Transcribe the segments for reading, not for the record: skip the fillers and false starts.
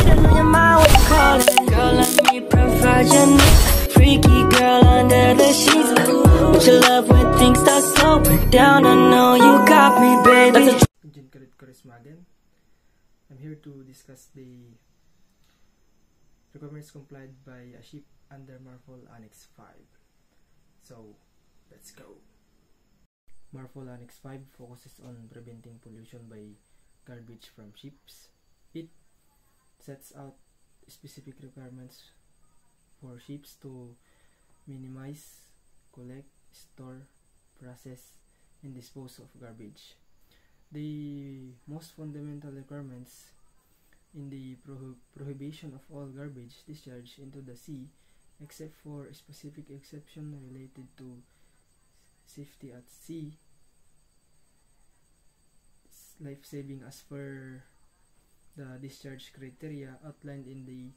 Should've known your mind was calling. Girl, let me provide your needs. Freaky girl under the sheets. With your love when things start slowing down, I know you got me, baby. Engine Credit Charisma again. I'm here to discuss the requirements complied by a ship under MARPOL Annex 5. So, let's go. MARPOL Annex 5 focuses on preventing pollution by garbage from ships. It sets out specific requirements for ships to minimize, collect, store, process, and dispose of garbage. The most fundamental requirements in the prohibition of all garbage discharge into the sea, except for a specific exception related to safety at sea, life-saving as per the discharge criteria outlined in the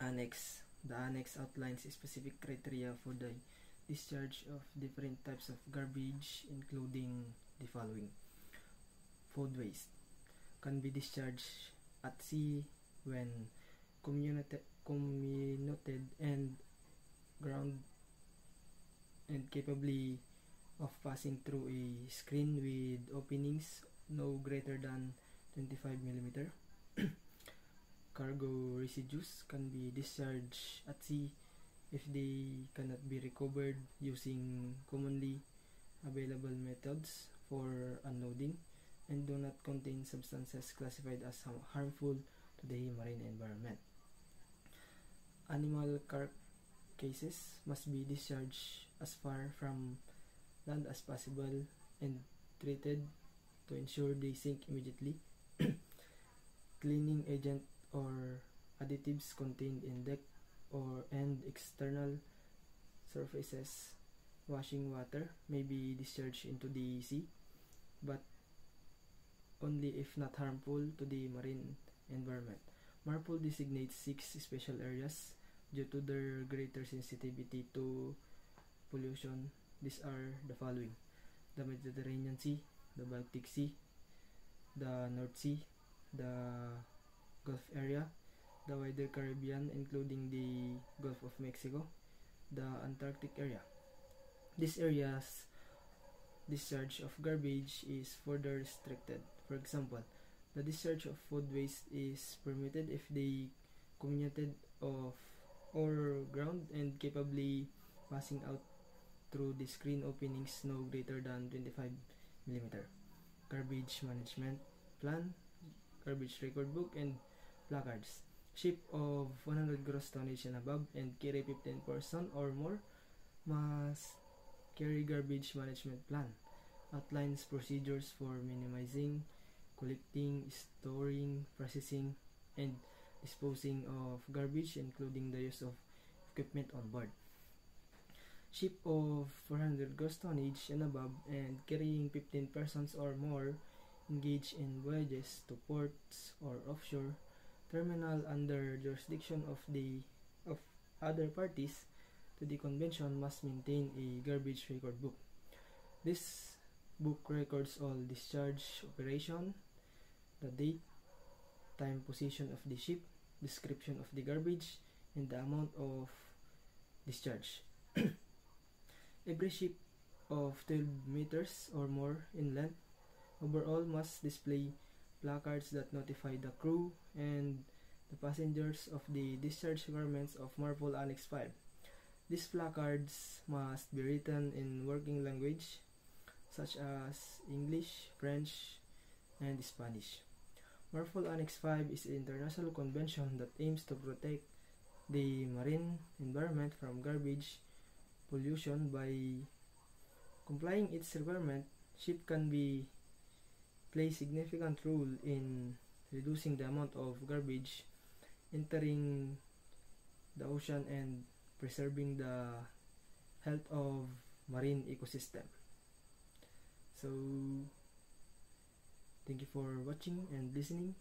annex. The annex outlines specific criteria for the discharge of different types of garbage, including the following. Food waste can be discharged at sea when comminuted and ground and capably of passing through a screen with openings no greater than 25 mm. Cargo residues can be discharged at sea if they cannot be recovered using commonly available methods for unloading and do not contain substances classified as harmful to the marine environment. Animal carcasses must be discharged as far from land as possible and treated to ensure they sink immediately. Cleaning agent or additives contained in deck and external surfaces washing water may be discharged into the sea, but only if not harmful to the marine environment. MARPOL designates 6 special areas due to their greater sensitivity to pollution. These are the following: the Mediterranean Sea, the Baltic Sea, the North Sea, the Gulf area, the wider Caribbean including the Gulf of Mexico, the Antarctic area. These areas discharge of garbage is further restricted. For example, the discharge of food waste is permitted if they comminuted of or ground and capably passing out through the screen openings no greater than 25 mm. Garbage management plan, garbage record book, and placards. Ship of 100 gross tonnage and above and carry 15 person or more must carry garbage management plan. Outlines procedures for minimizing, collecting, storing, processing, and disposing of garbage, including the use of equipment on board. Ship of 400 gross tonnage and above and carrying 15 persons or more engage in voyages to ports or offshore terminal under jurisdiction of other parties to the convention must maintain a garbage record book. This book records all discharge operation, the date, time, position of the ship, description of the garbage, and the amount of discharge. Every ship of 12 meters or more in length overall must display placards that notify the crew and the passengers of the discharge requirements of MARPOL Annex 5. These placards must be written in working language such as English, French, and Spanish. MARPOL Annex 5 is an international convention that aims to protect the marine environment from garbage pollution. By complying its requirement, ship can play significant role in reducing the amount of garbage entering the ocean and preserving the health of marine ecosystem. So, thank you for watching and listening.